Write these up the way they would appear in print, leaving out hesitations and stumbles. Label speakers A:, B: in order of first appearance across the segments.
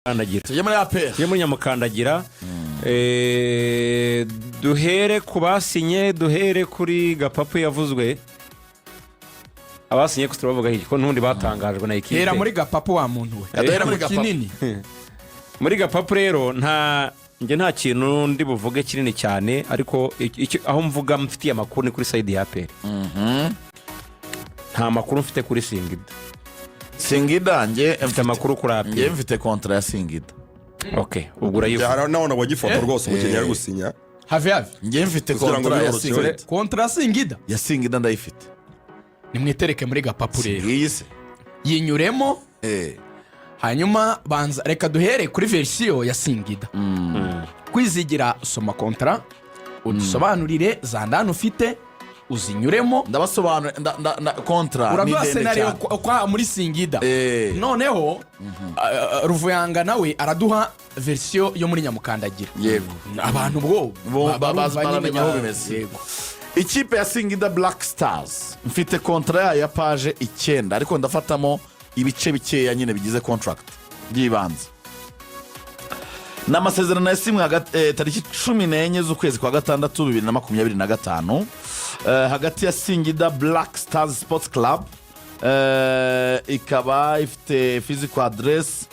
A: muri nyamukandagira duhere ku basinye duhere kuri Gapapu yavuzwe abasinye ko turavuga iki ko ntundi batangajwe na ikipe
B: hera muri Gapapu wa muntu we
C: adahera muri Gapapu
A: muri Gapapu rero nta kintu ndi buvuge kinini cyane ariko aho mvuga mfitiye amakuru ni kuri side ya APR nta makuru mfite kuri
C: Singida nge
A: mfite amakuru kuri APR
C: nge mfite kontra ya Singida.
A: Okay ugura yifu
D: ya naona wagifoto rwose umukinnyi ari gusinya
B: have
C: nge mfite kontra ya Singida.
B: Kontra Singida
C: ya Singida ndayifite
B: nimwitereke muri Gapapu rero
C: yise
B: yinyuremo hanyuma banza reka duhere kuri version ya Singida kwizigira soma kontra udusobanurire za ndano ufite uzinyuremo
C: ndabasobanura kontra
B: uravuga scenario kwa muri Singida noneho Ruvuyanga nawe araduha version yo muri nyamukandagira
C: yego
B: abantu bwo
C: baramenya aho bimeze yego ikipe ya Singida Black Stars mfite kontra ya page 9 ariko ndafatamo ibice bikeya nyine bigize contract byibanze n'amasezerano yasimwe tariki 14 z'ukwezi kwa gatandatu 2025 hagati ya Singida Black Stars Sports Club ikaba ifite physical address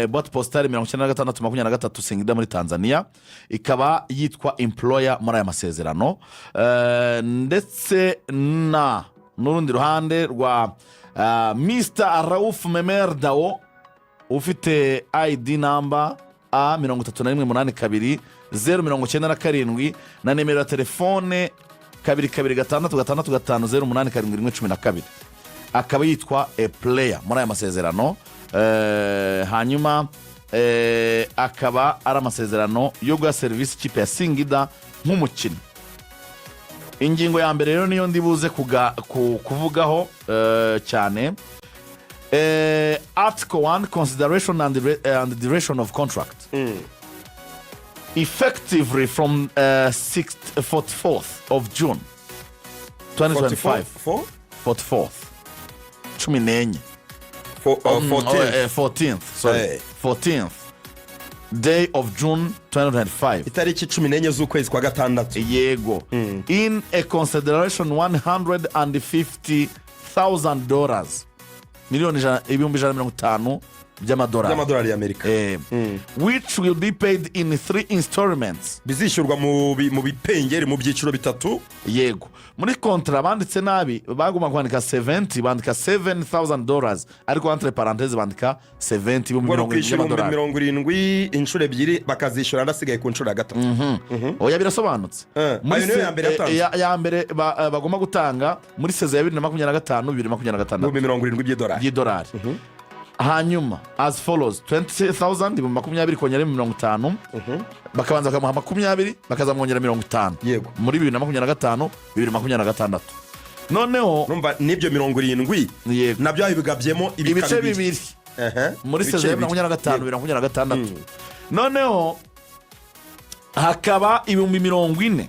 C: boîte postale 9623 Singida muri Tanzania ikaba yitwa employer muri aya masezerano ndetse n'urundi ruhande rwa Mr. Raouf Memer Dao ufite ID number A31822 097 na nimero ya telefone 2256508712 akaba yitwa a player muri aya masezerano hanyuma akaba ari amasezerano yo guha serivisi ikipe ya Singida nk'umukino. Ingingo ya mbere rero niyo ndibuze kuvugaho cyane Article 1 consideration and the duration of contract effectively from 4th of June 2025 14th 14th day of June 2025
D: itariki 14 z'ukwezi kwa gatandatu
C: yego in a consideration $150,000 miliyoni 150 by'amadolari
D: y'Amerika
C: which will be paid in 3 installments
D: bizishyurwa mu bipengeri mu byiciro bitatu
C: yego muri kontra banditse nabi baguma kwandika 70 bandika $7,000 ariko entre parenthèses bandika 70
D: $70 inshuro ebyiri bakazishyura ndasigaye ku nshuro ya gatatu
C: oya birasobanutse ya mbere bagomba gutanga muri sezo ya 2025 $70,000 hanyuma as follows 20,000 mu 20 kongera 50 bakabanza bakamuha 20 bakazamwongera 50
D: yego
C: muri 2025 2026 noneho
D: numva nibyo 70
C: yego
D: nabyo ibigabyemo
C: ibice bibiri muri sezo ya 2025 noneho hakaba 40,000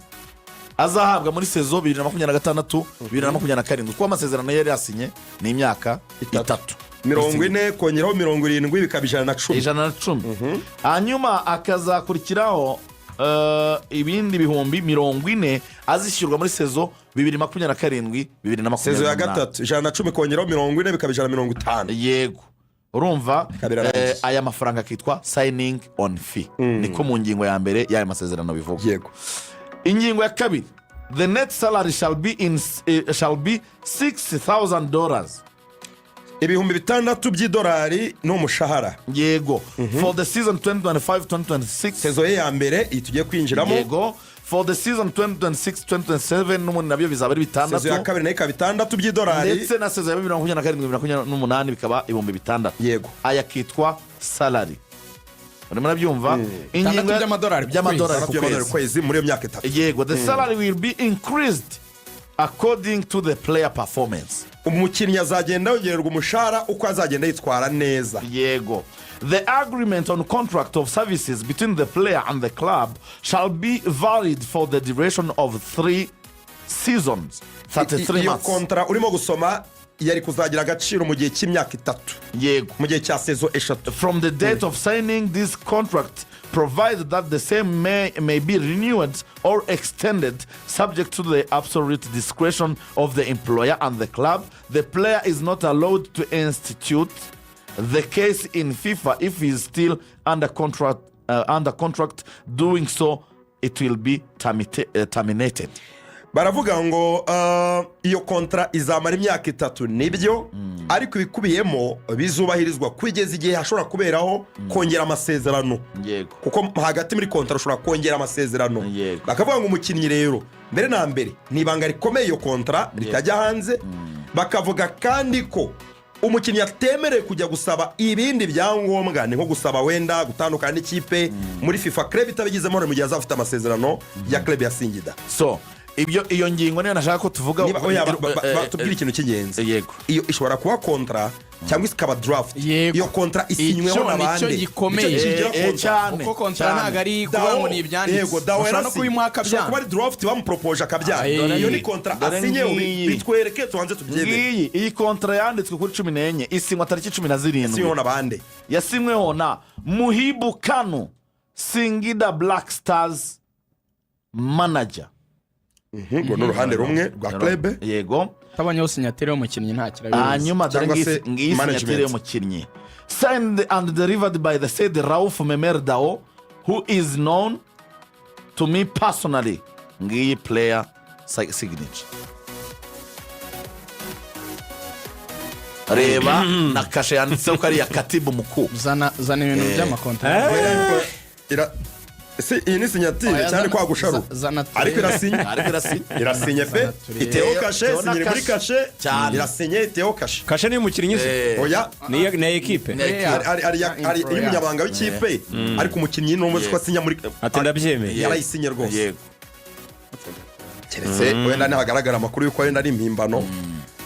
C: azahabwa muri sezo 2026 2027 kuko amasezerano yari yasinye ni imyaka 3
D: 40 kongeraho 70 bikaba 110
C: hanyuma akazakurikiraho ibindi bihumbi 40 azishyurwa muri sezo 2027 2028
D: sezo ya gatatu 110 kongeraho 40 bikaba 150
C: yego urumva aya mafaranga kitwa signing on fee niko mu ngingo ya mbere y'aya masezerano bivuga
D: yego
C: ingingo ya kabiri the net salary shall be $60,000
D: ibihumbi 6 by'idolari n'umushahara
C: yego for the season 2025-2026
D: sezo ya mbere itugiye kwinjiramo
C: yego for the season 2026-2027 n'umuntu nabyo bizaba ari 6
D: sezo ya kabiri nayo ikaba 6 by'idolari
C: ndetse na sezo ya 2027-2028 bikaba ibihumbi 6
D: yego
C: aya kitwa salary urimo nabyumva
B: ingingo y'amadolari
D: ku kwezi muri myaka 3
C: yego the salary will be increased according to the player performance
D: umukinnyi azagenda yongererwa umushahara uko azagenda yitwara neza
C: yego the agreement on contract of services between the player and the club shall be valid for the duration of 3 seasons 33 months
D: iyo kontra urimo gusoma yari kuzagira agaciro mu gihe cy'imyaka 3
C: yego
D: mu gihe cya sezo 3
C: from the date of signing this contract provided that the same may be renewed or extended subject to the absolute discretion of the employer and the club. The player is not allowed to institute the case in FIFA if he is still under contract. Doing so, it will be terminated.
D: baravuga ngo iyo kontra izamara imyaka 3 nibyo ariko ibikubiyemo bizubahirizwa kugeza igihe hashobora kuberaho kongera amasezerano kuko hagati muri kontra ushobora kongera amasezerano bakavuga ngo umukinnyi rero mbere na mbere nibanga rikomeye iyo kontra ritajya hanze bakavuga kandi ko umukinnyi atemereye kujya gusaba ibindi byangombwa ni nko gusaba wenda gutandukana n'ikipe muri FIFA club itabigizemo mu gihe azafite amasezerano ya club ya Singida.
C: So iyo ngingo niyo nashaka ko tuvuga
D: tubwira ikintu cy'ingenzi
C: yego
D: iyo ishobora kuba kontra cyangwa ikaba draft iyo kontra isinyweho n'abandi
B: icyo gikomeye cyane kuko kontra ntago ari kuba ngo ni ibyanditse ushobora no kubimuha akabyanga
D: kuba ari draft bamupropoje akabyanga iyo ni kontra asinyeho bitwereke tubanze tubyemere
C: iyi kontra yanditswe kuri 14 isinywa tariki 17
D: isinyweho n'abandi
C: yasinyweho na Muhibu Kanu Singida Black Stars manager
D: ngo n'uruhande rumwe rwa club
C: yego
B: tabanyeho sinyatire y'umukinnyi nta kirabizi
C: hanyuma dangise ngiyi sinyatire y'umukinnyi signed and delivered by the said Rauf Memerdao who is known to me personally ngiyi player signature reba na kashe yanditseho ko ari ya katibu mukuru
B: zana ibintu by'amakontra
D: iyi ni sinyatire cyane kwa gusharu ariko irasinye pe iteho kashe sinyiri muri kashe irasinye iteho
A: kashe ni umukinnyi
D: oya
A: ni equipe
D: ari umunyabanga w'ikipe ariko umukinnyi n'umwe ko asinya muri
A: atendabyemeye
D: yarayisinye rwose keretse wenda ntagaragara amakuru yuko wenda ari impimbano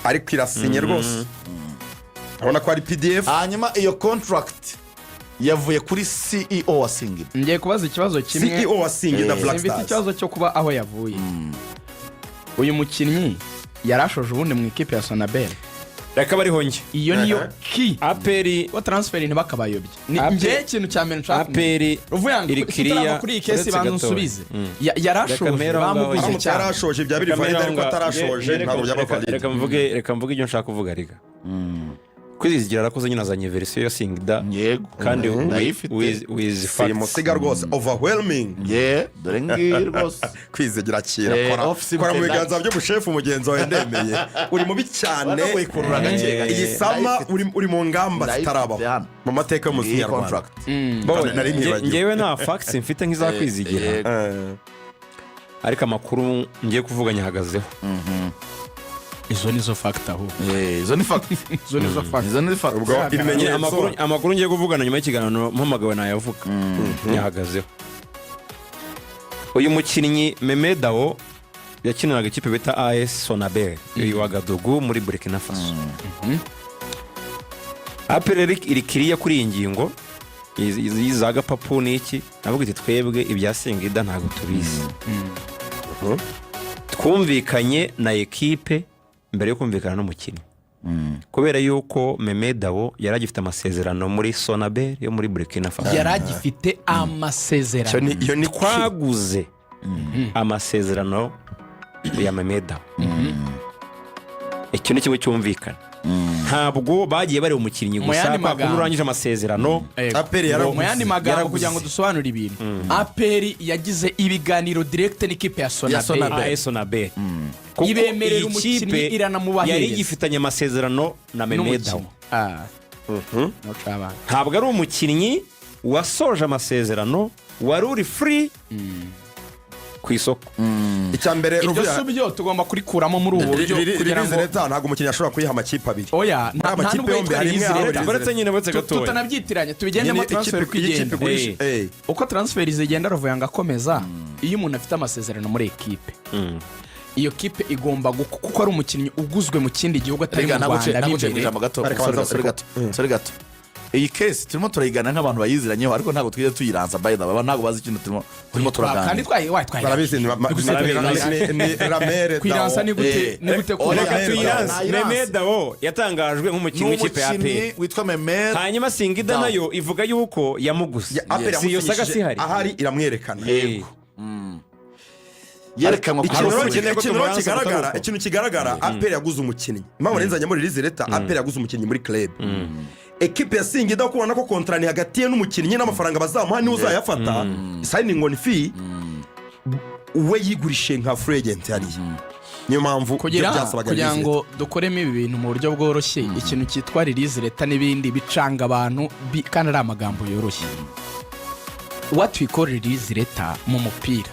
D: ariko irasinye rwose urabona ko ari PDF
C: hanyuma iyo contract yavuye kuri CEO wa Singida.
B: Ngiye kubaza ikibazo kimwe.
D: CEO wa Singida Black Stars.
B: Mfite ikibazo cyo kuba aho yavuye. Uyu mukinnyi yarashoje ubundi mu ikipe ya Sonabel.
A: Reka bari honge.
B: Iyo niyo key.
A: Aperi
B: ko transfer ni bakabayobye. Ngiye ikintu cya mbere nshaka.
A: Aperi
B: Ruvuyanga kuri iyi case bansubize. Yarashoje bamubije cyane.
D: Yarashoje bya biri valide ariko atarashoje ntabwo byaba valide.
A: Reka mvuge ibyo nshaka kuvuga rega. Kwizigira arakoze nyine azanye version ya Singida kandi with facts
D: musiga rwose overwhelming
C: dore ngiri rwose
D: kwizigira kira kora mu biganza by'umushefu mugenzi wawe ndemeye uri mubi cyane iyi sama uri mu ngamba zitarabaho mu mateka y'umuziki nyarwanda
A: ngewe nta facts mfite nk'izakwizigira ariko amakuru ngiye kuvuga nyahagazeho
B: izo nizo factor aho
C: izo ni factor izo ni factor
D: ubwo ibimenye
A: amakuru ngiye kuvugana nyuma y'ikiganiro mpamagawe nayavuga nyahagazeho uyu mukinnyi Memedao yakiniraga ikipe bita AS Sonabel y'Ouagadougou muri Burkina Faso Aperi iri kiriya kuri iyi ngingo iza Gapapu n'iki navuga iti twebwe ibya Singida ntago tubizi twumvikanye na ekipe mbere yo kumvikana n'umukinnyi kubera yuko Memedao yaragifite amasezerano muri Sonabel yo muri Burkina Faso
B: yaragifite amasezerano
D: iyo ni
A: twaguze amasezerano ya Memedao icyo ni kimwe cyumvikana ntabwo bagiye bari umukinnyi gusa kurangije amasezerano
D: Aperi
B: mu yandi magambo kugira ngo dusobanure ibintu Aperi yagize ibiganiro direct n'ikipe ya
A: Sonabel
B: ibemerera umukinnyi iranamubahereza
A: yari gifitanye amasezerano na Memedao ntabwo ari umukinnyi wasoje amasezerano wari uri free ku isoko
D: icyambere
B: Ruvuyanga tugomba kurikuramo muri ubu buryo
D: kugira ngo ntabwo umukinnyi ashobora kuyiha amakipe abiri
B: oya nta
D: amakipe yombi harimo
A: baretse nyine baretse gatoya
B: tutanabyitiranye tubigendemo transfer kwigenda uko transfer zigenda Ruvuyanga akomeza iyo umuntu afite amasezerano muri ekipe iyo kipe igomba kuko ari umukinnyi uguzwe mu kindi gihugu atari mu Rwanda
C: sorry gato iyi kesi turimo turayigana nk'abantu bayiziranyeho ariko ntabwo twigeze tuyiranza by the way ntabwo bazi ikintu turimo
B: kandi
C: turaganira
D: barabizi ni ramere
B: kwiransa ni gute
A: reka tuyiranze. Meme Dao yatangajwe nk'umukinnyi w'ikipe ya APR
C: witwa Meme,
A: hanyuma Singida nayo ivuga yuko yamuguze. Si iyo saga sihari
D: ahari iramwerekana
C: yerekanwa
D: ikintu kigaragara APR yaguze umukinnyi impamvu nenzanye muri rizi leta APR yaguze umukinnyi muri club ekipe ya Singida kubona ko kontrani hagati ye n'umukinnyi n'amafaranga bazamuha niwe uzayafata signing on fee we yigurishe nka free agent hariya. Niyo mpamvu
B: kugira ngo dukoremo ibi bintu mu buryo bworoshye ikintu cyitwa release leta n'ibindi bicanga abantu kandi ari amagambo yoroshye. What we call release leta mu mupira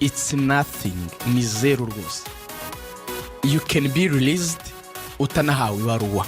B: it's nothing, ni zero rwose. You can be released utanahawe ibaruwa.